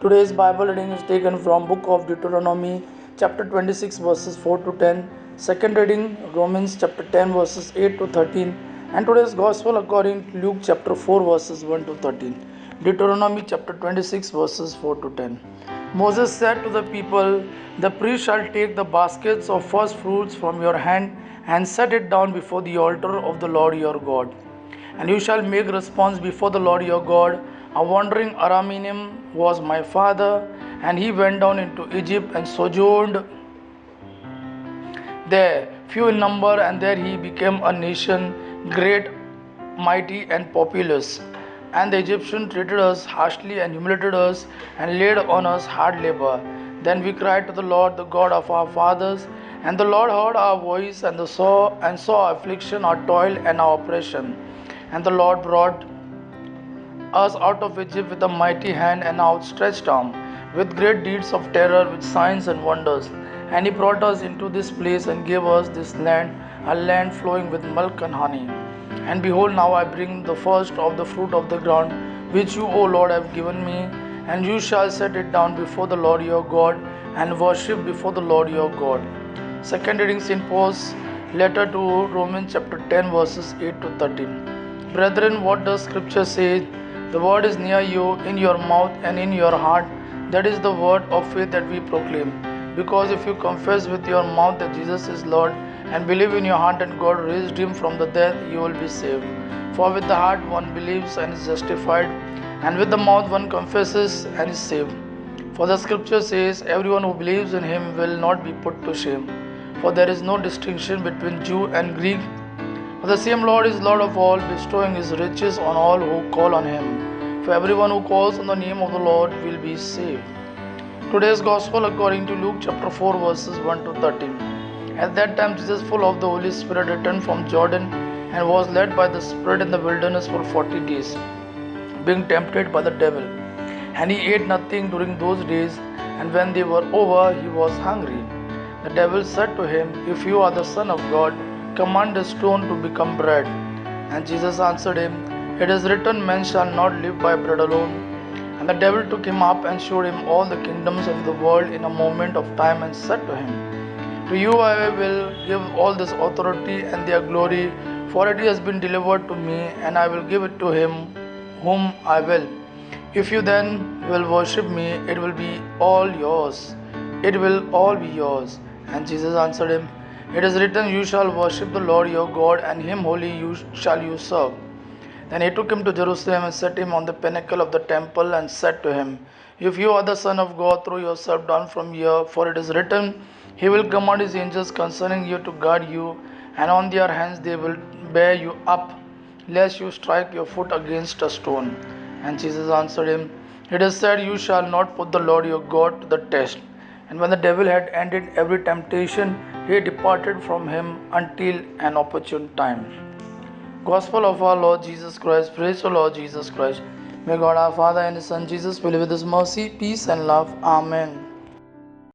Today's Bible reading is taken from Book of Deuteronomy, chapter 26, verses 4 to 10. Second reading, Romans chapter 10, verses 8 to 13. And today's Gospel according to Luke chapter 4, verses 1 to 13. Deuteronomy chapter 26, verses 4 to 10. Moses said to the people, "The priest shall take the baskets of first fruits from your hand and set it down before the altar of the Lord your God. And you shall make response before the Lord your God. A wandering Aramean was my father, and he went down into Egypt and sojourned there, few in number, and there he became a nation, great, mighty, and populous. And the Egyptians treated us harshly and humiliated us and laid on us hard labor. Then we cried to the Lord, the God of our fathers, and the Lord heard our voice and saw our affliction, our toil, and our oppression. And the Lord brought us out of Egypt with a mighty hand and outstretched arm, with great deeds of terror, with signs and wonders. And he brought us into this place and gave us this land, a land flowing with milk and honey. And behold, now I bring the first of the fruit of the ground, which you, O Lord, have given me, and you shall set it down before the Lord your God, and worship before the Lord your God." Second reading, St. Paul's letter to Romans chapter 10, verses 8 to 13. Brethren, what does Scripture say? The word is near you, in your mouth and in your heart. That is the word of faith that we proclaim. Because if you confess with your mouth that Jesus is Lord, and believe in your heart that God raised him from the dead, you will be saved. For with the heart one believes and is justified, and with the mouth one confesses and is saved. For the Scripture says, everyone who believes in him will not be put to shame. For there is no distinction between Jew and Greek. For the same Lord is Lord of all, bestowing his riches on all who call on him. For everyone who calls on the name of the Lord will be saved. Today's Gospel according to Luke chapter 4, verses 1 to 13. At that time Jesus, full of the Holy Spirit, returned from Jordan and was led by the Spirit in the wilderness for 40 days, being tempted by the devil. And he ate nothing during those days, and when they were over, he was hungry. The devil said to him, "If you are the Son of God, command the stone to become bread." And Jesus answered him, "It is written, man shall not live by bread alone." And the devil took him up and showed him all the kingdoms of the world in a moment of time, and said to him, "To you I will give all this authority and their glory, for it has been delivered to me, and I will give it to him whom I will. If you then will worship me, it will be all yours. It will all be yours." And Jesus answered him, "It is written, you shall worship the Lord your God, and him only shall you serve." Then he took him to Jerusalem and set him on the pinnacle of the temple and said to him, "If you are the Son of God, throw yourself down from here, for it is written, he will command his angels concerning you to guard you, and on their hands they will bear you up, lest you strike your foot against a stone." And Jesus answered him, "It is said, you shall not put the Lord your God to the test." And when the devil had ended every temptation, he departed from him until an opportune time. Gospel of our Lord Jesus Christ. Praise the Lord Jesus Christ. May God our Father and His Son Jesus fill you with His mercy, peace, and love. Amen.